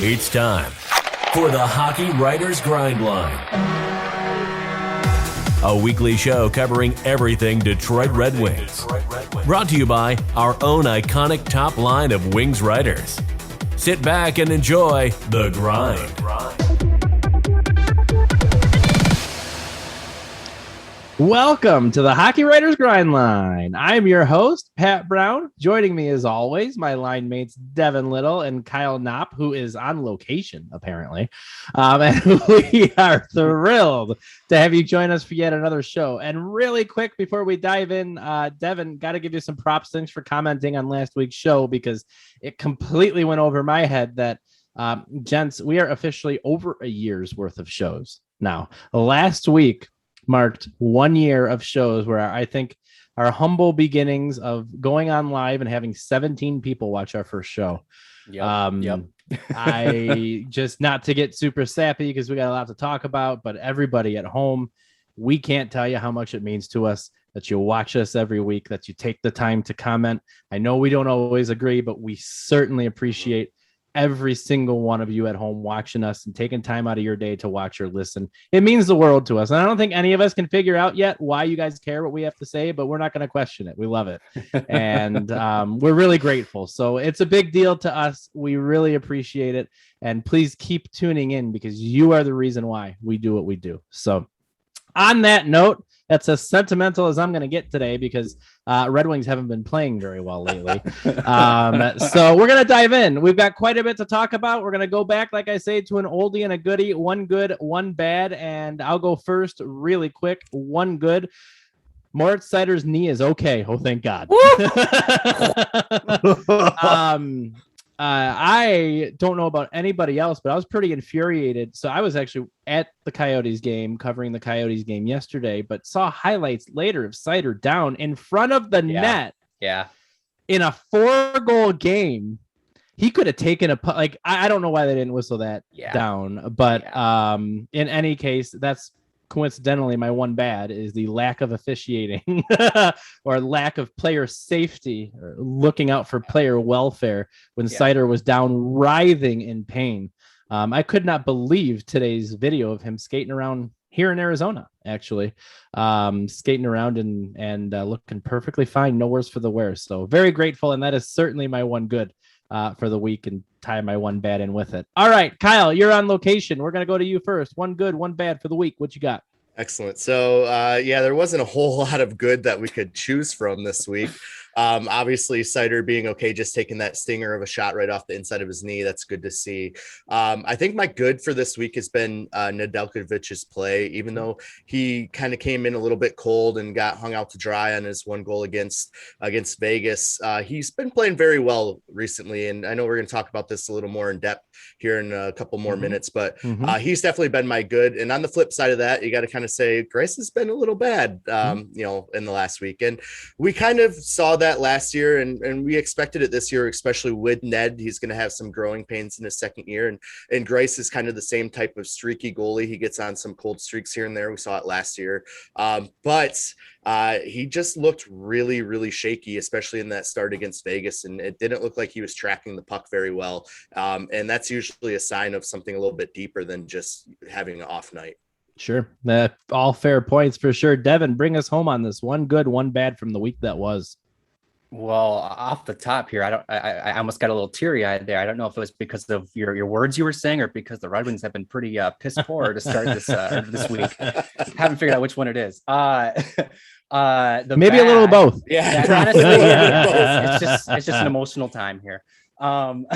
It's time for the Hockey Writers Grindline, a weekly show covering everything Detroit Red Wings. Brought to you by our own iconic top line of Wings writers. Sit back and enjoy The Grind. Welcome to the Hockey Writers Grindline. I'm your host, Pat Brown. Joining me as always, my line mates, Devin Little and Kyle Knopp, who is on location, apparently. And we are thrilled to have you join us for yet another show. And really quick, before we dive in, Devin, got to give you some props. Thanks for commenting on last week's show, because it completely went over my head that, gents, we are officially over a year's worth of shows now. Last week marked 1 year of shows where I think our humble beginnings of going on live and having 17 people watch our first show. Yep. I just, not to get super sappy because we got a lot to talk about, but everybody at home, we can't tell you how much it means to us that you watch us every week, that you take the time to comment. I know we don't always agree, but we certainly appreciate every single one of you at home watching us and taking time out of your day to watch or listen. It means the world to us. And I don't think any of us can figure out yet why you guys care what we have to say, but we're not going to question it. We love it. And we're really grateful. So it's a big deal to us. We really appreciate it. And please keep tuning in because you are the reason why we do what we do. So on that note, that's as sentimental as I'm going to get today because Red Wings haven't been playing very well lately. So we're going to dive in. We've got quite a bit to talk about. We're going to go back, like I say, to an oldie and a goodie, one good, one bad. And I'll go first really quick. One good. Moritz Seider's knee is okay. Oh, thank God. I don't know about anybody else, but I was pretty infuriated. So I was actually at the Coyotes game, covering the Coyotes game yesterday, but saw highlights later of Seider down in front of the net. Yeah. In a 4-goal game. He could have taken I don't know why they didn't whistle that down, but in any case, that's coincidentally my one bad is the lack of officiating or lack of player safety or looking out for player welfare when Seider was down writhing in pain. I could not believe today's video of him skating around here in Arizona, actually skating around and looking perfectly fine. No worse for the wear. So very grateful. And that is certainly my one good for the week and tie my one bad in with it. All right, Kyle, you're on location. We're going to go to you first. One good, one bad for the week. What you got? Excellent. So, there wasn't a whole lot of good that we could choose from this week. Obviously, Seider being okay, just taking that stinger of a shot right off the inside of his knee. That's good to see. I think my good for this week has been Nedeljkovic's play, even though he kind of came in a little bit cold and got hung out to dry on his one goal against Vegas. He's been playing very well recently, and I know we're going to talk about this a little more in depth here in a couple more minutes, but he's definitely been my good. And on the flip side of that, you got to kind of say Greiss has been a little bad, in the last week. And we kind of saw that last year and we expected it this year, especially with Ned. He's going to have some growing pains in his second year. And Greiss is kind of the same type of streaky goalie. He gets on some cold streaks here and there. We saw it last year. But he just looked really, really shaky, especially in that start against Vegas. And it didn't look like he was tracking the puck very well. And that's usually a sign of something a little bit deeper than just having an off night. Sure. All fair points for sure. Devin, bring us home on this. One good, one bad from the week that was. Well, off the top here, I almost got a little teary-eyed there. I don't know if it was because of your words you were saying or because the Red Wings have been pretty piss poor to start this week. Haven't figured out which one it is. Maybe a little of both. Honestly, it's just an emotional time here. On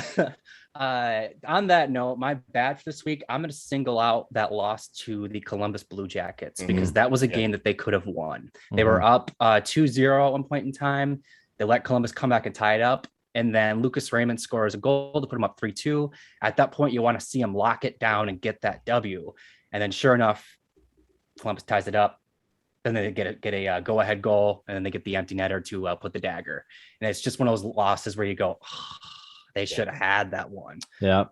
that note, my bad for this week, I'm going to single out that loss to the Columbus Blue Jackets because that was a game that they could have won. They were up 2-0 at one point in time. They let Columbus come back and tie it up. And then Lucas Raymond scores a goal to put them up 3-2. At that point, you want to see him lock it down and get that W. And then sure enough, Columbus ties it up. Then they get a go-ahead goal, and then they get the empty netter to put the dagger. And it's just one of those losses where you go, they should have had that one. Yeah.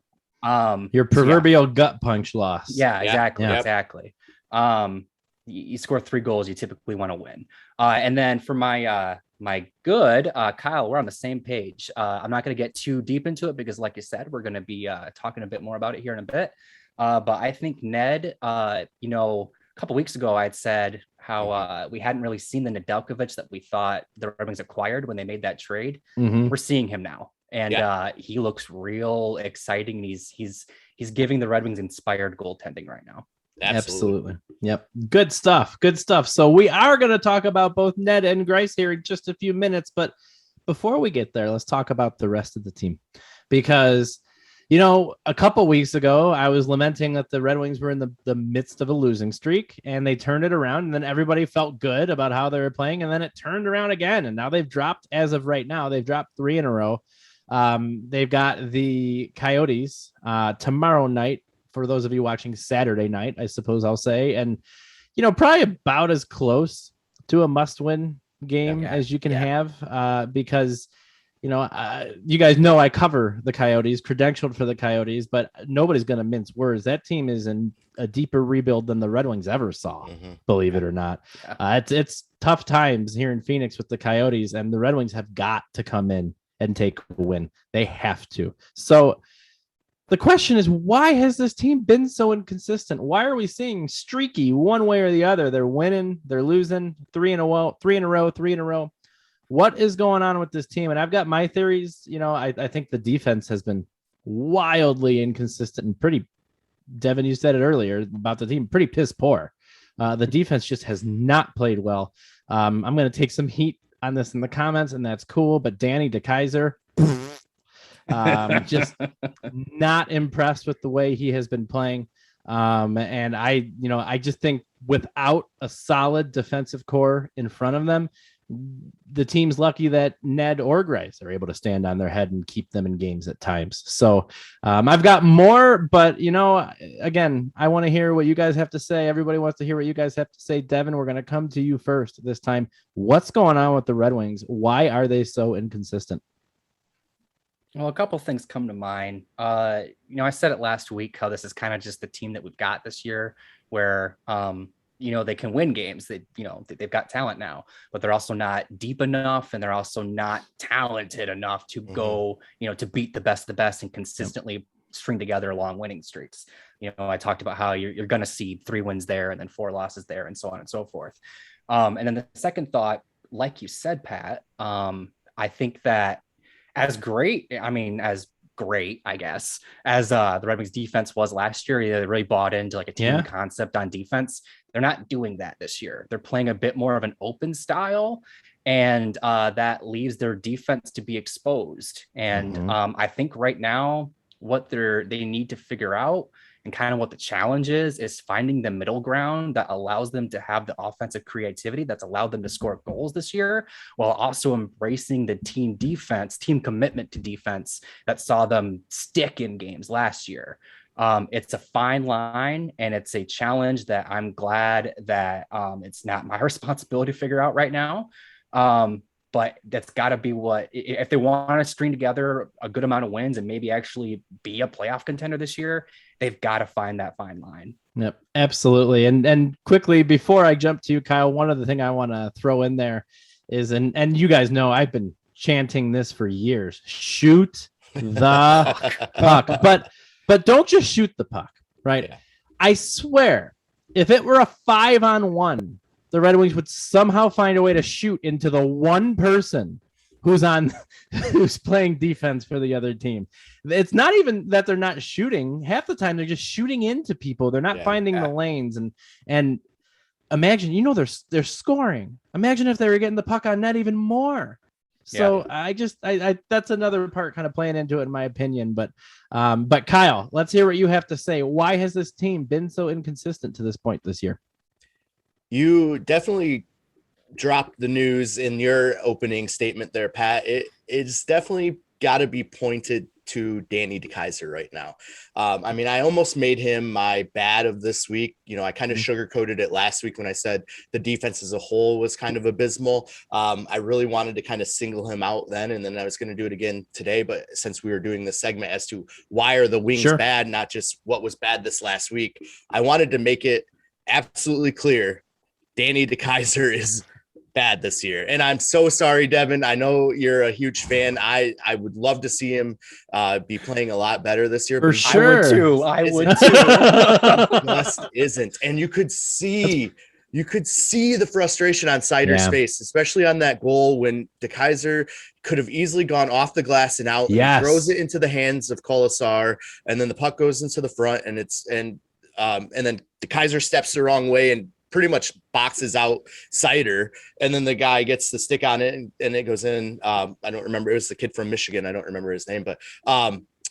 Your proverbial gut punch loss. Yeah, exactly. You score 3 goals, you typically want to win. And then for my my good, Kyle, we're on the same page. I'm not going to get too deep into it because, like you said, we're going to be talking a bit more about it here in a bit. But I think Ned, a couple weeks ago, I had said how we hadn't really seen the Nedeljkovic that we thought the Red Wings acquired when they made that trade. Mm-hmm. We're seeing him now, and he looks real exciting. He's giving the Red Wings inspired goaltending right now. Absolutely. Yep. Good stuff. So we are going to talk about both Ned and Greiss here in just a few minutes. But before we get there, let's talk about the rest of the team, because, a couple weeks ago, I was lamenting that the Red Wings were in the midst of a losing streak, and they turned it around, and then everybody felt good about how they were playing. And then it turned around again. And now they've dropped, as of right now, they've dropped 3 in a row. They've got the Coyotes tomorrow night. For those of you watching Saturday night, I suppose I'll say, and, probably about as close to a must-win game as you can have, because, you guys know I cover the Coyotes, credentialed for the Coyotes, but nobody's going to mince words. That team is in a deeper rebuild than the Red Wings ever saw, believe it or not. It's tough times here in Phoenix with the Coyotes, and the Red Wings have got to come in and take a win. They have to. So, the question is, why has this team been so inconsistent? Why are we seeing streaky one way or the other? They're winning, they're losing, 3 in a row. What is going on with this team? And I've got my theories. I think the defense has been wildly inconsistent and pretty, Devin, you said it earlier about the team, pretty piss poor. The defense just has not played well. I'm going to take some heat on this in the comments, and that's cool. But Danny DeKeyser, just not impressed with the way he has been playing. And I just think without a solid defensive core in front of them, the team's lucky that Ned or Greiss are able to stand on their head and keep them in games at times. So I've got more, but again, I want to hear what you guys have to say. Everybody wants to hear what you guys have to say. Devin, we're going to come to you first this time. What's going on with the Red Wings? Why are they so inconsistent? Well, a couple things come to mind. I said it last week, how this is kind of just the team that we've got this year where, they can win games. They've got talent now, but they're also not deep enough, and they're also not talented enough to go, to beat the best of the best and consistently string together long winning streaks. I talked about how you're going to see 3 wins there and then 4 losses there and so on and so forth. And then the second thought, like you said, Pat, I think that as great, I guess, as the Red Wings defense was last year, they really bought into like a team concept on defense. They're not doing that this year. They're playing a bit more of an open style, and that leaves their defense to be exposed. And I think right now what they need to figure out, and kind of what the challenge is finding the middle ground that allows them to have the offensive creativity that's allowed them to score goals this year, while also embracing the team commitment to defense that saw them stick in games last year. It's a fine line, and it's a challenge that I'm glad that it's not my responsibility to figure out right now. But that's got to be if they want to string together a good amount of wins and maybe actually be a playoff contender this year, they've got to find that fine line. Yep, absolutely. And quickly, before I jump to you, Kyle, one other thing I want to throw in there is, and you guys know I've been chanting this for years: shoot the puck, but don't just shoot the puck, right? Yeah. I swear, if it were a 5-on-1. The Red Wings would somehow find a way to shoot into the one person who's playing defense for the other team. It's not even that they're not shooting. Half the time they're just shooting into people. They're not finding the lanes. And imagine, they're scoring. Imagine if they were getting the puck on net even more. So I that's another part kind of playing into it, in my opinion. But Kyle, let's hear what you have to say. Why has this team been so inconsistent to this point this year? You definitely dropped the news in your opening statement there, Pat. It's definitely got to be pointed to Danny DeKeyser right now. I almost made him my bad of this week. I kind of sugarcoated it last week when I said the defense as a whole was kind of abysmal. I really wanted to kind of single him out then, and then I was going to do it again today. But since we were doing this segment as to why are the Wings bad, not just what was bad this last week, I wanted to make it absolutely clear. Danny DeKeyser is bad this year. And I'm so sorry, Devin. I know you're a huge fan. I would love to see him be playing a lot better this year. For but sure. I would too. just isn't. And you could see the frustration on Seider's face, especially on that goal when DeKaiser could have easily gone off the glass and out. Yes. And he throws it into the hands of Cossa, and then the puck goes into the front, and then DeKaiser steps the wrong way and pretty much boxes out Seider, and then the guy gets the stick on it and it goes in. I don't remember. It was the kid from Michigan. I don't remember his name, but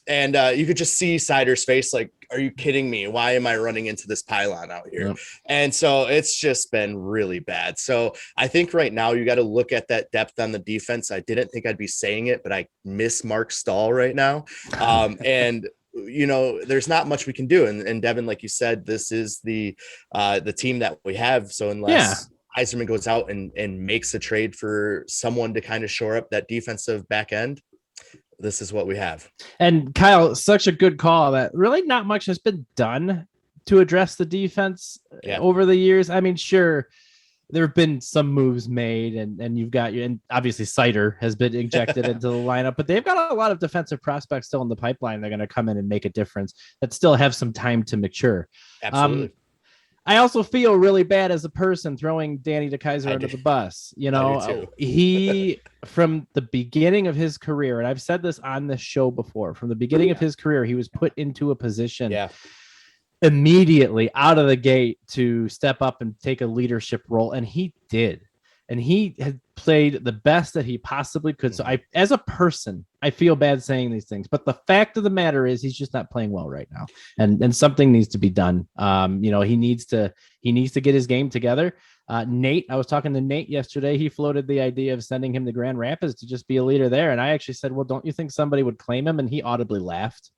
and you could just see Seider's face like, are you kidding me? Why am I running into this pylon out here? Yep. And so it's just been really bad. So I think right now you got to look at that depth on the defense. I didn't think I'd be saying it, but I miss Mark Stahl right now. And there's not much we can do. And Devin, like you said, this is the team that we have. So unless Yzerman goes out and makes a trade for someone to kind of shore up that defensive back end, this is what we have. And Kyle, such a good call that really not much has been done to address the defense over the years. I mean, sure, there have been some moves made and you've got and obviously Seider has been injected into the lineup, but they've got a lot of defensive prospects still in the pipeline. They're going to come in and make a difference that still have some time to mature. Absolutely. I also feel really bad as a person throwing Danny DeKaiser under the bus. He, from the beginning of his career, and I've said this on this show before, from the beginning of his career, he was put into a position immediately out of the gate to step up and take a leadership role. And he did. And he had played the best that he possibly could. So as a person, I feel bad saying these things, but the fact of the matter is he's just not playing well right now. And something needs to be done. He needs to get his game together. Nate, I was talking to Nate yesterday. He floated the idea of sending him to Grand Rapids to just be a leader there. And I actually said, well, don't you think somebody would claim him? And he audibly laughed.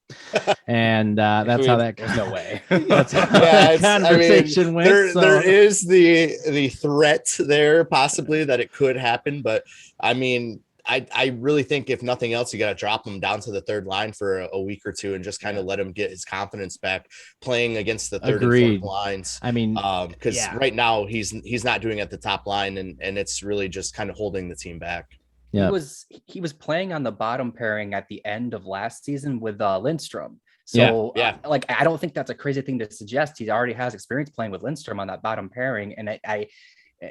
And that's how that goes. No way. That's how that conversation went. There is the threat there possibly that it could happen. But I mean, I really think if nothing else, you got to drop him down to the third line for a week or two and just kind of let him get his confidence back playing against the third and fourth lines. I mean, because right now he's not doing at the top line and it's really just kind of holding the team back. Yeah. He was playing on the bottom pairing at the end of last season with Lindstrom. So I don't think that's a crazy thing to suggest. He already has experience playing with Lindstrom on that bottom pairing. And I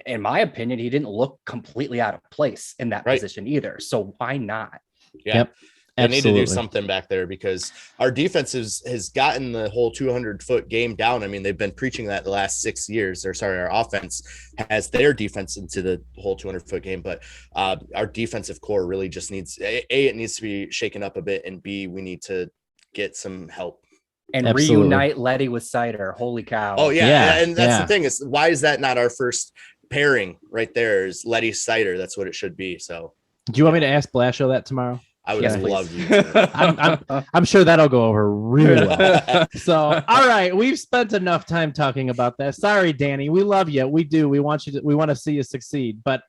in my opinion, he didn't look completely out of place in that position either. So why not? Yeah. Yep. They need to do something back there because our defense has gotten the whole 200-foot game down. I mean, they've been preaching that the last 6 years. Our offense has their defense into the whole 200-foot game, but our defensive core really just needs it needs to be shaken up a bit, and B, we need to get some help. And reunite Letty with Seider. Holy cow. Oh, yeah. And that's the thing is, why is that not our first pairing right there is Letty Seider? That's what it should be. So do you want me to ask Blasho that tomorrow? I would love you to. I'm sure that'll go over really well. So, all right, we've spent enough time talking about that. Sorry, Danny, we love you. We do. We want to see you succeed. But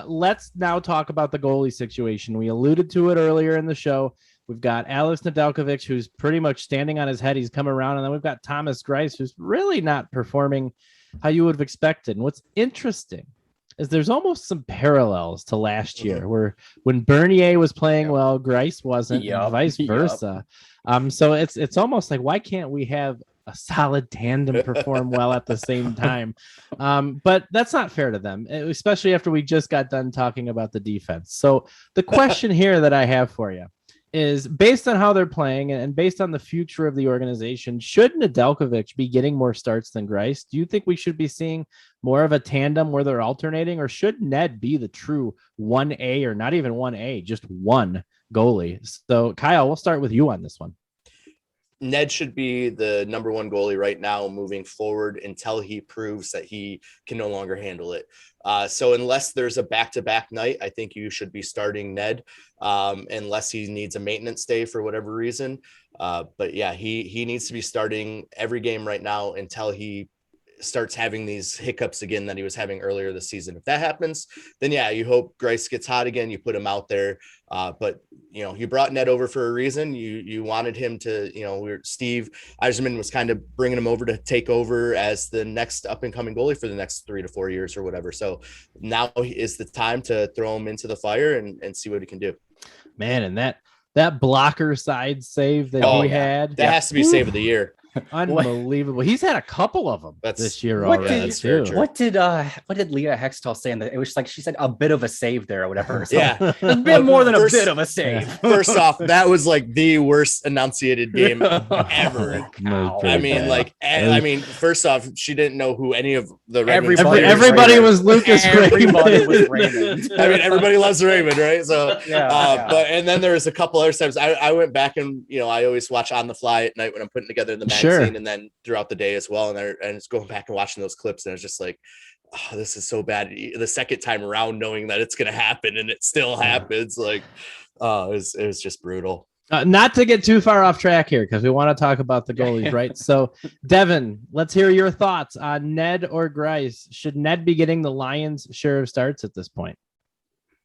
let's now talk about the goalie situation. We alluded to it earlier in the show. We've got Alex Nedeljkovic, who's pretty much standing on his head. He's come around, and then we've got Thomas Greiss, who's really not performing how you would have expected. And what's interesting is there's almost some parallels to last year where when Bernier was playing well, Greiss wasn't, and vice versa. So it's almost like, why can't we have a solid tandem perform well at the same time? But that's not fair to them, especially after we just got done talking about the defense. So the question here that I have for you is, based on how they're playing and based on the future of the organization, should Nedeljkovic be getting more starts than Greiss? Do you think we should be seeing more of a tandem where they're alternating, or should Ned be the true 1A, or not even 1A, just one goalie? So Kyle, we'll start with you on this one. Ned should be the number one goalie right now moving forward until he proves that he can no longer handle it. So unless there's a back-to-back night, I think you should be starting Ned, unless he needs a maintenance day for whatever reason. But yeah, he needs to be starting every game right now until he starts having these hiccups again that he was having earlier this season. If that happens, then yeah, you hope Greiss gets hot again. You put him out there. But you brought Ned over for a reason. You wanted him to, Steve Yzerman was kind of bringing him over to take over as the next up and coming goalie for the next 3 to 4 years or whatever. So now is the time to throw him into the fire and see what he can do. Man, and that blocker side save that he had, that has to be save of the year. Unbelievable. He's had a couple of them this year already. What did Leah Hextall say? It was like she said a bit of a save there or whatever. Yeah, a bit more than a bit of a save. First off, that was like the worst enunciated game ever. I mean, first off, she didn't know who any of the everybody was Lucas Raymond. Everybody was Raymond. I mean, everybody loves Raymond, right? So yeah. But and then there was a couple other times I went back and I always watch on the fly at night when I'm putting together the magazine and then throughout the day as well, and it's going back and watching those clips, and it's just like, oh, this is so bad. The second time around, knowing that it's going to happen and it still happens, like, it was just brutal. Not to get too far off track here, because we want to talk about the goalies, right? So, Devin, let's hear your thoughts on Ned or Greiss. Should Ned be getting the Lions' share of starts at this point?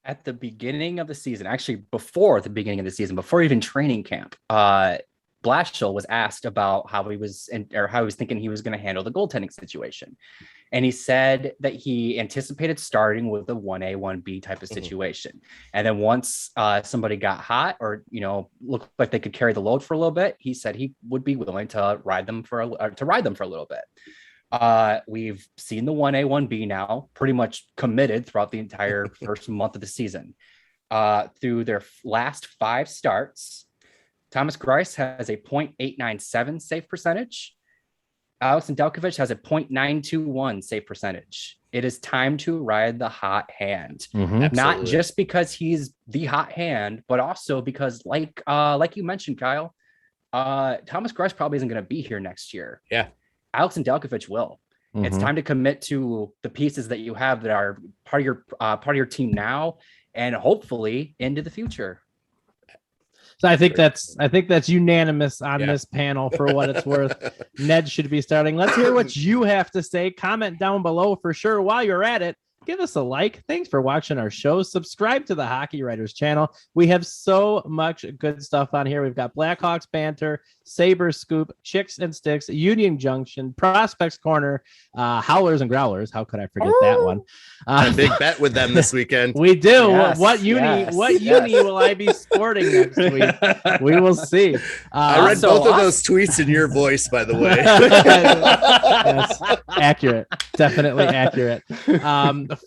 At the beginning of the season, actually before the beginning of the season, before even training camp, Blashill was asked about how he was thinking he was going to handle the goaltending situation. And he said that he anticipated starting with a 1A, 1B type of situation. And then once somebody got hot or, looked like they could carry the load for a little bit, he said he would be willing to ride them for a little bit. We've seen the 1A, 1B now pretty much committed throughout the entire first month of the season. Through their last 5 starts, Thomas Greiss has a .897 save percentage. Alex Nedeljkovic has a .921 save percentage. It is time to ride the hot hand. Not just because he's the hot hand, but also because, like you mentioned, Kyle, Thomas Greiss probably isn't going to be here next year. Yeah, Alex Nedeljkovic will. It's time to commit to the pieces that you have that are part of your team now, and hopefully into the future. So I think that's unanimous on this panel for what it's worth. Ned should be starting. Let's hear what you have to say. Comment down below for sure. While you're at it, give us a like. Thanks for watching our show. Subscribe to the Hockey Writers channel. We have so much good stuff on here. We've got Blackhawks banter, Saber Scoop, Chicks and Sticks, Union Junction, Prospects Corner, Howlers and Growlers. How could I forget that one? A big bet with them this weekend. We do. Yes, what uni will I be sporting next week? We will see. I read both of those tweets in your voice, by the way. Yes, accurate. Definitely accurate.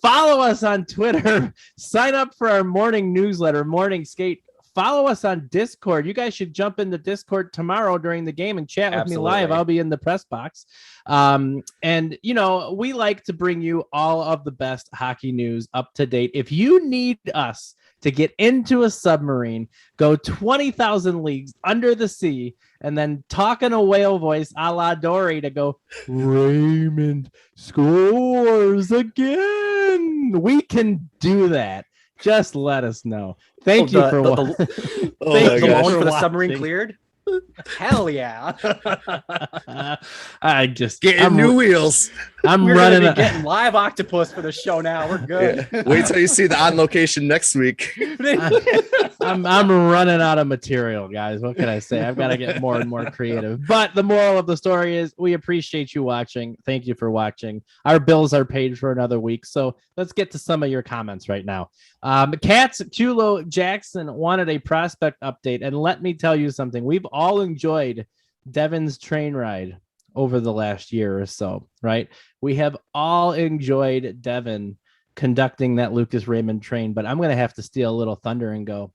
Follow us on Twitter. Sign up for our morning newsletter, Morning Skate. Follow us on Discord. You guys should jump in the Discord tomorrow during the game and chat with me live. I'll be in the press box. And, we like to bring you all of the best hockey news up to date. If you need us to get into a submarine, go 20,000 leagues under the sea, and then talk in a whale voice a la Dory to go, Raymond scores again. We can do that. Just let us know. Thank you for watching. The loan for the submarine cleared? Hell yeah. I'm new wheels. We're running getting live octopus for the show now. We're good. Yeah. Wait till you see the On Location next week. I'm running out of material, guys. What can I say? I've got to get more and more creative. But the moral of the story is we appreciate you watching. Thank you for watching. Our bills are paid for another week. So let's get to some of your comments right now. Katz Chulo Jackson wanted a prospect update. And let me tell you something. We've all enjoyed Devin's train ride over the last year or so, right? We have all enjoyed Devin conducting that Lucas Raymond train, but I'm going to have to steal a little thunder and go,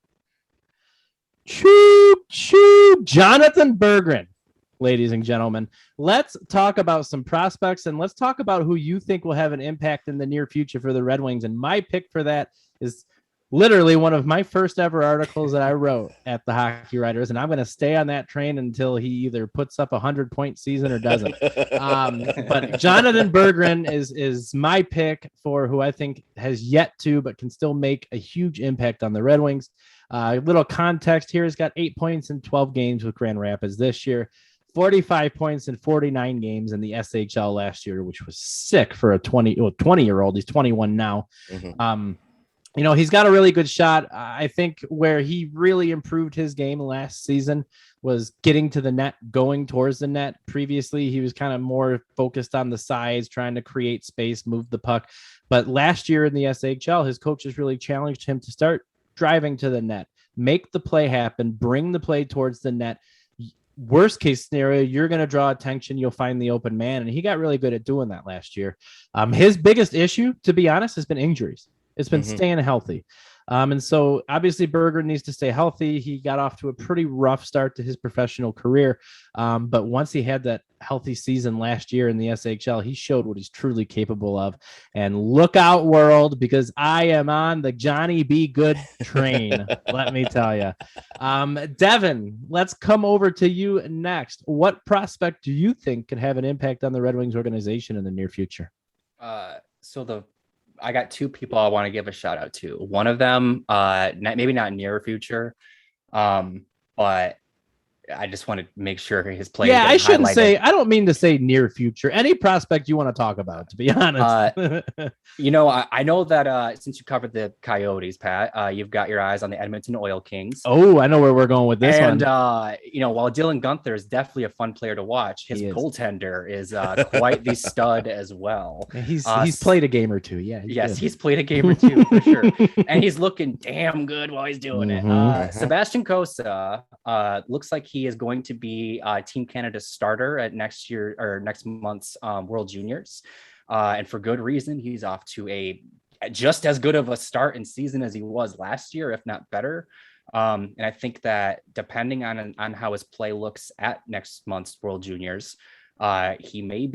choo, choo, Jonathan Berggren, ladies and gentlemen. Let's talk about some prospects, and let's talk about who you think will have an impact in the near future for the Red Wings. And my pick for that is literally one of my first ever articles that I wrote at the Hockey Writers, and I'm going to stay on that train until he either puts up 100-point season or doesn't. But Jonathan Berggren is my pick for who I think has yet to, but can still make a huge impact on the Red Wings. A little context here: he's got 8 points in 12 games with Grand Rapids this year. 45 points in 49 games in the SHL last year, which was sick for a 20-year-old. He's 21 now. He's got a really good shot. I think where he really improved his game last season was getting to the net, going towards the net. Previously, he was kind of more focused on the sides, trying to create space, move the puck. But last year in the SHL, his coaches really challenged him to start driving to the net, make the play happen, bring the play towards the net. Worst case scenario, you're going to draw attention. You'll find the open man. And he got really good at doing that last year. His biggest issue, to be honest, has been injuries. It's been staying healthy. And so obviously Berggren needs to stay healthy. He got off to a pretty rough start to his professional career. But once he had that healthy season last year in the SHL, he showed what he's truly capable of. And look out, world, because I am on the Johnny B. Good train. Let me tell you. Devin, let's come over to you next. What prospect do you think could have an impact on the Red Wings organization in the near future? I got two people I want to give a shout out to. One of them, maybe not near future, but I just want to make sure his play. Yeah, I shouldn't say. I don't mean to say near future. Any prospect you want to talk about, to be honest. I know that since you covered the Coyotes, Pat, you've got your eyes on the Edmonton Oil Kings. Oh, I know where we're going with this one. And while Dylan Gunther is definitely a fun player to watch, his goaltender is quite the stud as well. He's played a game or two. Yeah. He's played a game or two for sure, and he's looking damn good while he's doing it. Sebastian Cossa looks like he is going to be Team Canada's starter at next month's World Juniors, and for good reason. He's off to a just as good of a start in season as he was last year, if not better. And I think that depending on how his play looks at next month's World Juniors, he may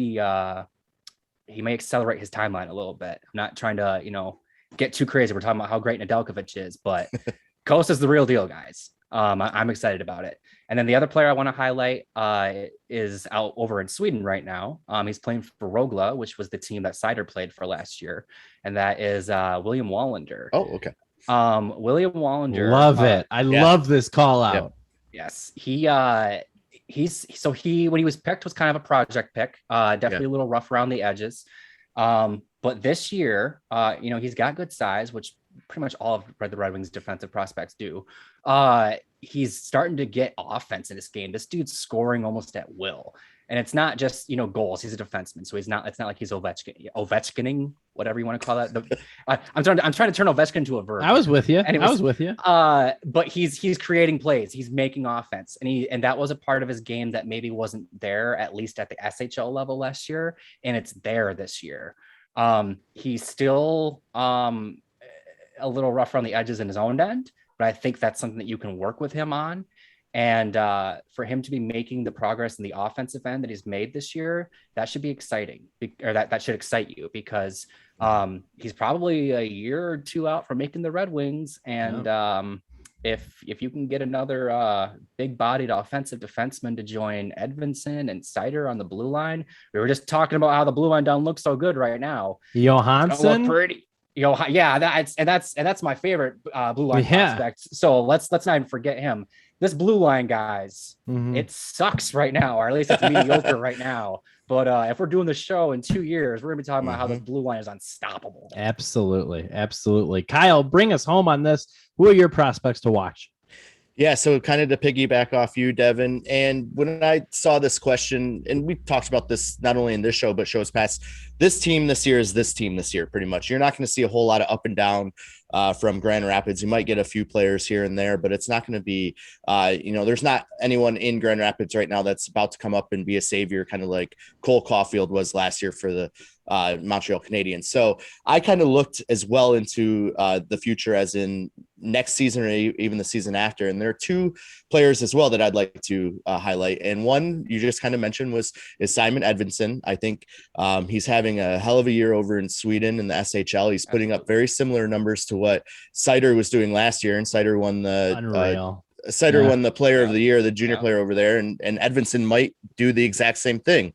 accelerate his timeline a little bit. I'm not trying to get too crazy. We're talking about how great Nedeljkovic is, but Kossa's the real deal, guys. I'm excited about it. And then the other player I want to highlight is out over in Sweden right now. He's playing for Rogla, which was the team that Seider played for last year. And that is William Wallander. Oh, okay. William Wallander. Love it. I love this call out. Yep. Yes. When he was picked was kind of a project pick, definitely a little rough around the edges. But this year, he's got good size, which pretty much all of the Red Wings defensive prospects do. He's starting to get offense in this game. This dude's scoring almost at will. And it's not just, goals. He's a defenseman. So it's not like he's Ovechkining, whatever you want to call that. I'm trying to turn Ovechkin into a verb. I was with you. But he's creating plays. He's making offense. And that was a part of his game that maybe wasn't there, at least at the SHL level last year. And it's there this year. He's still a little rough around the edges in his own end, but I think that's something that you can work with him on. And for him to be making the progress in the offensive end that he's made this year, that should be exciting, or that should excite you, because he's probably a year or two out from making the Red Wings. And if you can get another big-bodied offensive defenseman to join Edvinsson and Seider on the blue line, we were just talking about how the blue line down looks so good right now. Johansson, pretty. That's my favorite blue line prospect. So let's not even forget him. This blue line, guys, it sucks right now, or at least it's mediocre right now. But if we're doing the show in 2 years, we're gonna be talking about how this blue line is unstoppable. Absolutely. Kyle, bring us home on this. Who are your prospects to watch? Yeah, so kind of to piggyback off you, Devin, and when I saw this question, and we talked about this not only in this show, but shows past, this team this year is this team this year, pretty much. You're not going to see a whole lot of up and down from Grand Rapids. You might get a few players here and there, but it's not going to be, there's not anyone in Grand Rapids right now that's about to come up and be a savior, kind of like Cole Caulfield was last year for the Montreal Canadiens. So I kind of looked as well into the future, as in next season or even the season after. And there are two players as well that I'd like to highlight. And one you just kind of mentioned is Simon Edvinsson. I think he's having a hell of a year over in Sweden in the SHL. He's putting up very similar numbers to what Seider was doing last year. And Seider won the won the player of the year, the junior player over there. And Edvinsson might do the exact same thing,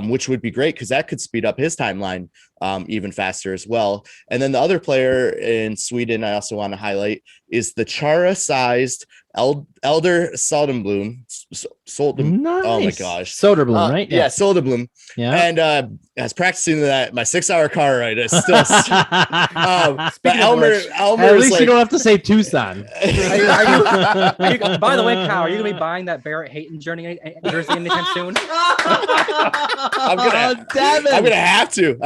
which would be great because that could speed up his timeline even faster as well. And then the other player in Sweden I also want to highlight is the Chara-sized Elder Soderblom. Nice. Oh my gosh. Soderblom, right? Yeah, Soderblom. Yeah. And I was practicing that my 6-hour car ride. It's still but Elmer At was least like, you don't have to say Tucson. By the way, Kyle, are you gonna be buying that Barrett Hayton jersey anytime soon? I'm gonna have to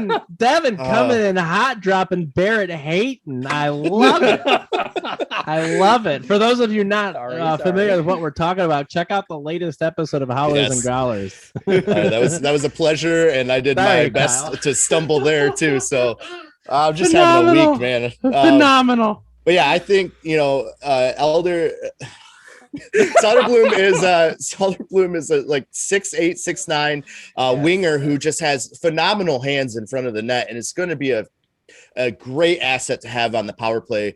now. Devin coming in hot, dropping Barrett Hayton. I love it. I love it. For those of you not familiar with what we're talking about, check out the latest episode of Howlers and Growlers. That was a pleasure, and I did my best to stumble there too. So I'm just having a week, man. Phenomenal. But yeah, I think Elder Soderblom is a like 6'8", 6'9" winger who just has phenomenal hands in front of the net, and it's going to be a great asset to have on the power play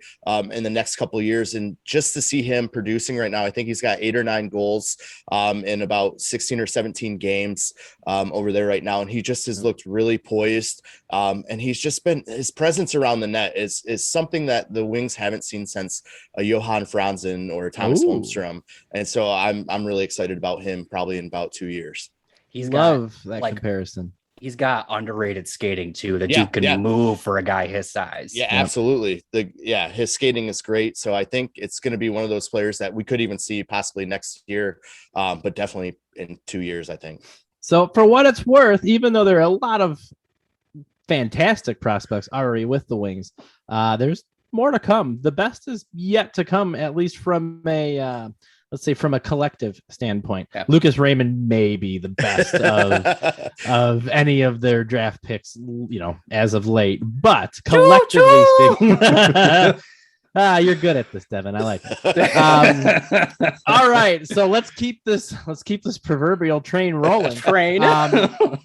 in the next couple of years. And just to see him producing right now, I think he's got 8 or 9 goals in about 16 or 17 games over there right now. And he just has looked really poised. And he's just been, his presence around the net is something that the Wings haven't seen since Johan Franzen or Thomas Holmstrom. And so I'm really excited about him probably in about 2 years. He's Love that comparison. He's got underrated skating too. That you can move for a guy his size. Yeah, absolutely. His skating is great. So I think it's going to be one of those players that we could even see possibly next year, but definitely in 2 years, I think. So for what it's worth, even though there are a lot of fantastic prospects already with the Wings, there's more to come. The best is yet to come, at least from a let's say from a collective standpoint. Yeah. Lucas Raymond may be the best of any of their draft picks, as of late. But collectively speaking, you're good at this, Devin. I like it. All right, so let's keep this proverbial train rolling.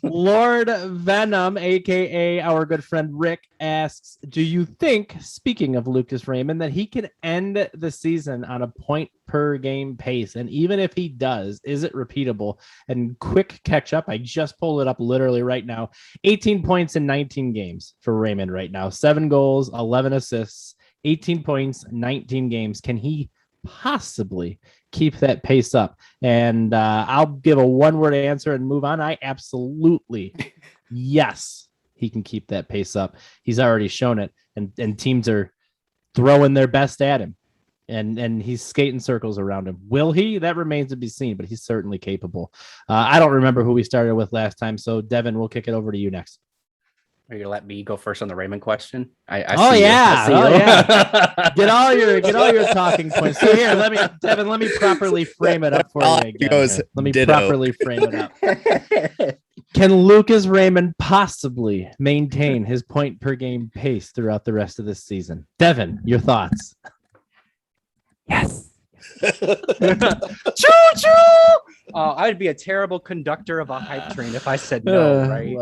Lord Venom, aka our good friend Rick, asks, do you think, speaking of Lucas Raymond, that he can end the season on a point per game pace? And even if he does, is it repeatable? And quick catch up, I just pulled it up literally right now. 18 points in 19 games for Raymond right now. 7 goals, 11 assists, 18 points, 19 games. Can he possibly keep that pace up? And I'll give a one-word answer and move on. I absolutely, yes, he can keep that pace up. He's already shown it, and teams are throwing their best at him, and he's skating circles around him. Will he? That remains to be seen, but he's certainly capable. I don't remember who we started with last time, so Devin, we'll kick it over to you next. Are you gonna let me go first on the Raymond question? Get all your talking points. So here, Devin, let me properly frame it up for you again. Let me properly frame it up. Can Lucas Raymond possibly maintain his point per game pace throughout the rest of this season? Devin, your thoughts? Yes. Choo-choo! I'd be a terrible conductor of a hype train if I said no, right?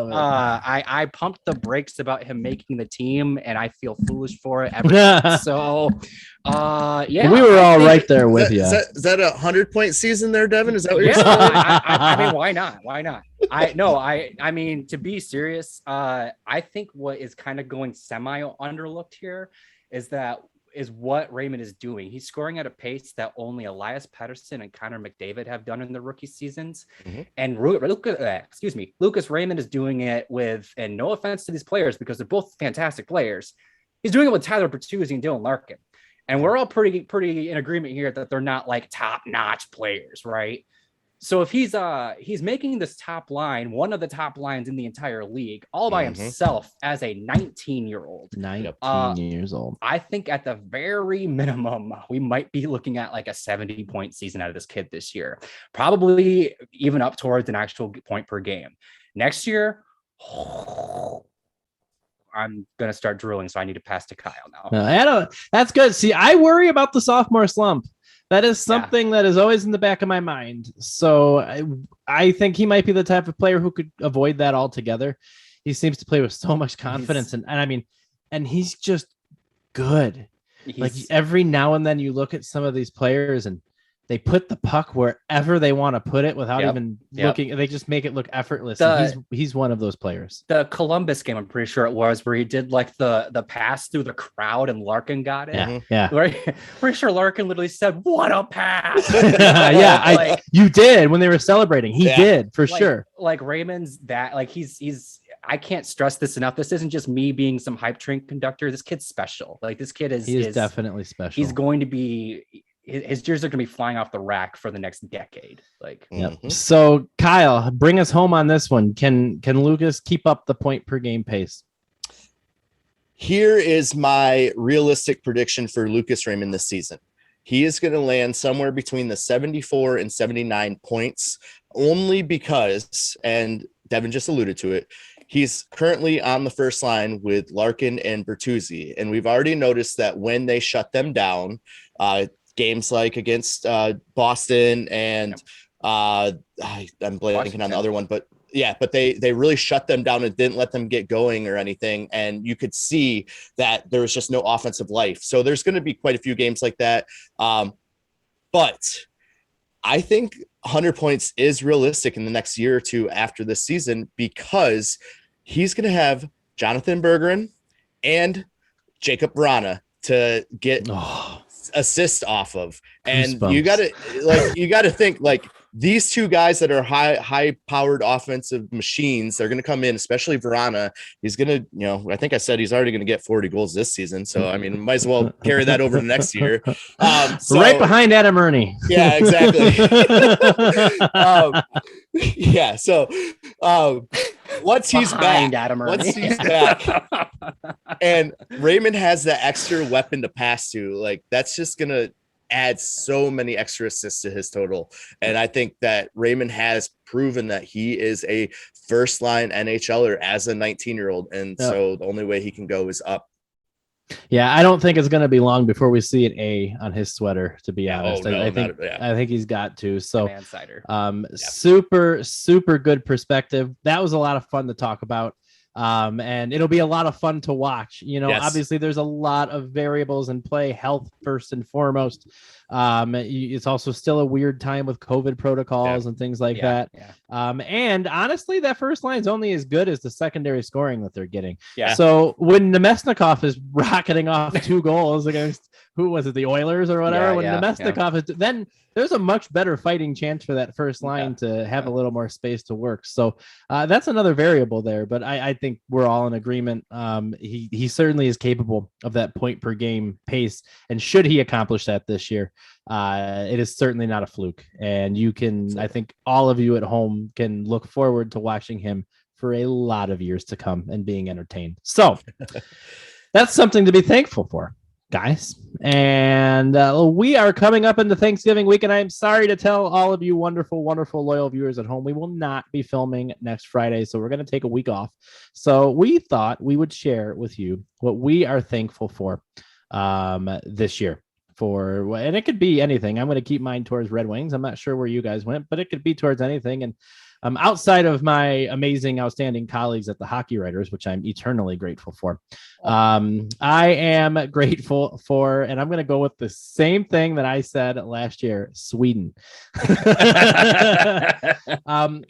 I pumped the brakes about him making the team, and I feel foolish for it. So, we were all right there with you. Is that a 100-point season there, Devin? Is that what you're saying? I mean, why not? I mean, to be serious, I think what is kind of going semi-underlooked here is what Raymond is doing. He's scoring at a pace that only Elias Pettersson and Connor McDavid have done in the rookie seasons. Mm-hmm. And Lucas Raymond is doing it with, and no offense to these players because they're both fantastic players, he's doing it with Tyler Bertuzzi and Dylan Larkin. And we're all pretty in agreement here that they're not like top-notch players, right? So if he's making this top line, one of the top lines in the entire league, all by himself as a 19-year-old. 19 years old. I think at the very minimum, we might be looking at like a 70-point season out of this kid this year. Probably even up towards an actual point per game. Next year, I'm going to start drooling, so I need to pass to Kyle now. That's good. See, I worry about the sophomore slump. That is something that is always in the back of my mind. So I think he might be the type of player who could avoid that altogether. He seems to play with so much confidence. And he's just good. Like every now and then you look at some of these players and they put the puck wherever they want to put it without even looking. They just make it look effortless. He's one of those players. The Columbus game, I'm pretty sure it was, where he did like the pass through the crowd and Larkin got it. Yeah. Pretty sure Larkin literally said, "What a pass!" You did when they were celebrating. He did for sure. Like Raymond's that like he's. I can't stress this enough. This isn't just me being some hype train conductor. This kid's special. Like this kid is definitely special. He's going to be. His jersey are going to be flying off the rack for the next decade. Like, So Kyle, bring us home on this one. Can Lucas keep up the point per game pace? Here is my realistic prediction for Lucas Raymond this season. He is going to land somewhere between the 74 and 79 points, only because, and Devin just alluded to it, he's currently on the first line with Larkin and Bertuzzi. And we've already noticed that when they shut them down, games like against Boston and I'm blanking on the other one, but they really shut them down and didn't let them get going or anything. And you could see that there was just no offensive life. So there's going to be quite a few games like that. But I think 100 points is realistic in the next year or two after this season, because he's going to have Jonathan Berggren and Jacob Vrana to get assist off of. And you got to think like these two guys that are high powered offensive machines, they're going to come in, especially Vrana. He's going to, I think I said he's already going to get 40 goals this season. So, I mean, might as well carry that over to next year. Right behind Adam Ernie. Yeah, exactly. So once he's back, and Raymond has that extra weapon to pass to, like, that's just going to add so many extra assists to his total. And I think that Raymond has proven that he is a first line NHLer as a 19-year-old. And so the only way he can go is up. Yeah, I don't think it's going to be long before we see an A on his sweater, to be honest. I think he's got to. So super, super good perspective. That was a lot of fun to talk about. And it'll be a lot of fun to watch. Obviously there's a lot of variables in play, health first and foremost. It's also still a weird time with COVID protocols and things like that. And honestly, that first line is only as good as the secondary scoring that they're getting. So when Nemesnikov is rocketing off 2 goals against, who was it, the Oilers or whatever, Nemesnikov is, then there's a much better fighting chance for that first line to have a little more space to work. So that's another variable there, but I think we're all in agreement. He certainly is capable of that point per game pace. And should he accomplish that this year, it is certainly not a fluke. And I think all of you at home can look forward to watching him for a lot of years to come and being entertained. So that's something to be thankful for, guys. And we are coming up into Thanksgiving week, and I'm sorry to tell all of you wonderful, wonderful, loyal viewers at home, we will not be filming next Friday, so we're going to take a week off. So we thought we would share with you what we are thankful for this year. And it could be anything. I'm going to keep mine towards Red Wings. I'm not sure where you guys went, but it could be towards anything. And outside of my amazing, outstanding colleagues at the Hockey Writers, which I'm eternally grateful for, I am grateful for, and I'm going to go with the same thing that I said last year, Sweden.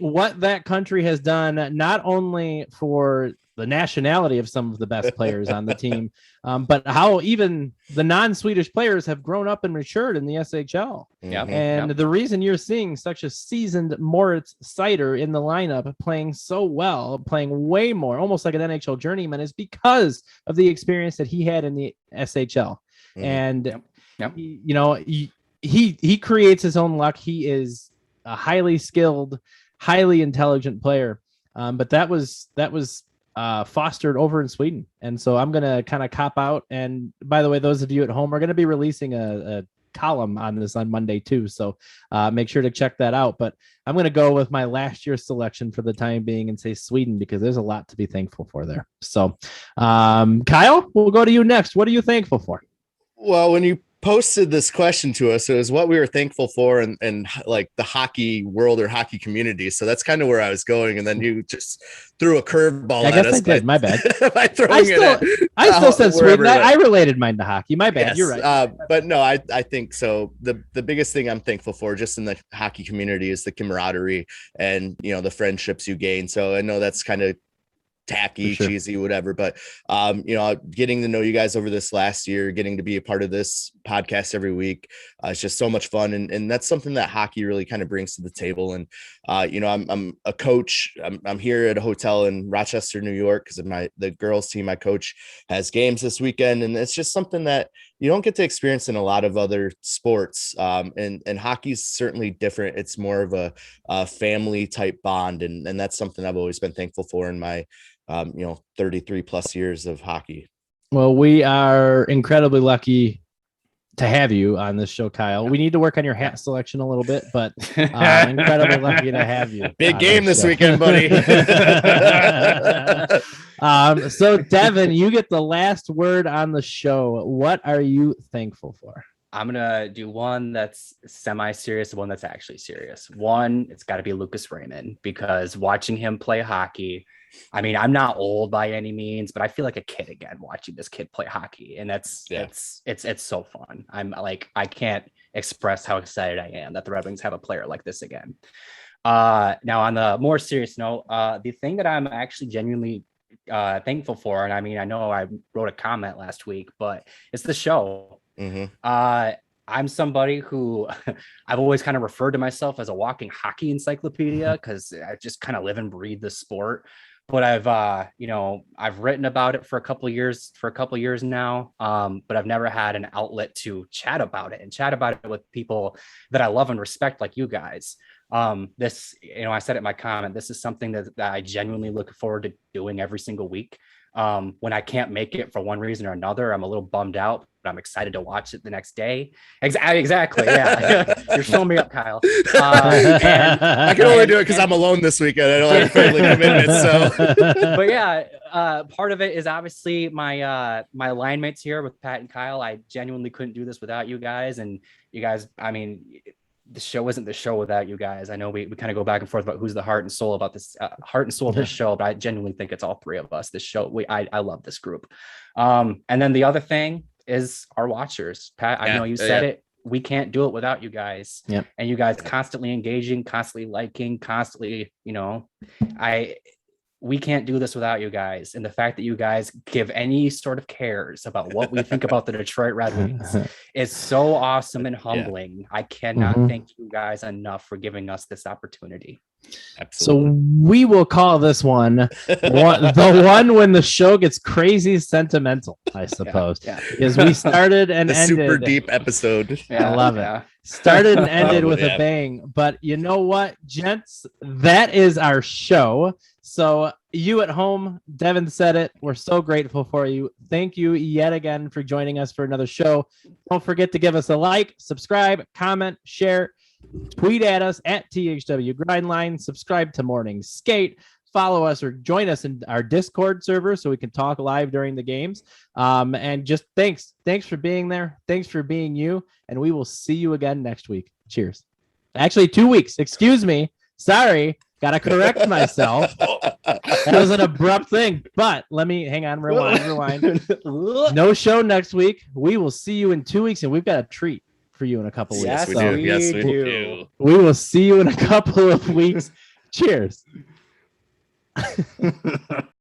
What that country has done, not only for the nationality of some of the best players on the team, but how even the non-Swedish players have grown up and matured in the SHL. The reason you're seeing such a seasoned Moritz Seider in the lineup playing so well, playing way more, almost like an NHL journeyman, is because of the experience that he had in the SHL. And he creates his own luck. He is a highly skilled, highly intelligent player. But that was fostered over in Sweden. And so I'm going to kind of cop out. And by the way, those of you at home are going to be releasing a column on this on Monday too. So make sure to check that out. But I'm going to go with my last year's selection for the time being and say Sweden, because there's a lot to be thankful for there. So Kyle, we'll go to you next. What are you thankful for? Well, when you posted this question to us. It was what we were thankful for and like the hockey world or hockey community. So that's kind of where I was going. And then you just threw a curveball at us. I did. My bad. By throwing I still said Sweden. I related mine to hockey. My bad. Yes, you're right. But no, I think so. The biggest thing I'm thankful for just in the hockey community is the camaraderie and, the friendships you gain. So I know that's kind of tacky, cheesy, whatever, but getting to know you guys over this last year, getting to be a part of this podcast every week, it's just so much fun, and that's something that hockey really kind of brings to the table. And I'm a coach. I'm here at a hotel in Rochester, New York, because the girls team I coach has games this weekend, and it's just something that you don't get to experience in a lot of other sports. And hockey's certainly different. It's more of a family type bond, and that's something I've always been thankful for in my 33 plus years of hockey. Well, we are incredibly lucky to have you on this show, Kyle. We need to work on your hat selection a little bit, but incredibly lucky to have you. Big game this weekend, buddy. So Devin, you get the last word on the show. What are you thankful for? I'm going to do one that's semi-serious, one that's actually serious. One, it's got to be Lucas Raymond, because watching him play hockey, I mean, I'm not old by any means, but I feel like a kid again watching this kid play hockey, and it's so fun. I'm like, I can't express how excited I am that the Red Wings have a player like this again. Now, on the more serious note, the thing that I'm actually genuinely thankful for, and I mean, I know I wrote a comment last week, but it's the show. Mm-hmm. I'm somebody who I've always kind of referred to myself as a walking hockey encyclopedia, because I just kind of live and breathe the sport. But I've written about it for a couple of years now. But I've never had an outlet to chat about it with people that I love and respect, like you guys. This, I said it in my comment, this is something that I genuinely look forward to doing every single week. When I can't make it for one reason or another, I'm a little bummed out, but I'm excited to watch it the next day. Exactly. Yeah. You're showing me up, Kyle. I can only do it because I'm alone this weekend. I don't have family commitments. So, but yeah, part of it is obviously my line mates here with Pat and Kyle. I genuinely couldn't do this without you guys, and you guys, I mean, the show isn't the show without you guys. I know we kind of go back and forth about who's the heart and soul about this of this show, but I genuinely think it's all three of us. This show, I love this group. And then the other thing is our watchers. Pat, I know you said it. We can't do it without you guys. Yep. And you guys constantly engaging, constantly liking, constantly, we can't do this without you guys. And the fact that you guys give any sort of cares about what we think about the Detroit Red Wings is so awesome and humbling. I cannot thank you guys enough for giving us this opportunity. Absolutely. So we will call this one the one when the show gets crazy sentimental, I suppose. Because we started and ended super deep episode. I love it. Started and ended with a bang. But you know what, gents? That is our show. So you at home, Devin said it. We're so grateful for you. Thank you yet again for joining us for another show. Don't forget to give us a like, subscribe, comment, share, tweet at us at THW Grindline, subscribe to Morning Skate, follow us or join us in our Discord server so we can talk live during the games. And just thanks for being there. Thanks for being you. And we will see you again next week. Cheers. Actually, 2 weeks. Excuse me. Sorry. Got to correct myself. That was an abrupt thing, but let me hang on. Rewind. No show next week. We will see you in 2 weeks, and we've got a treat for you in a couple weeks. Yes, we do. Yes, we do. We will see you in a couple of weeks. Cheers.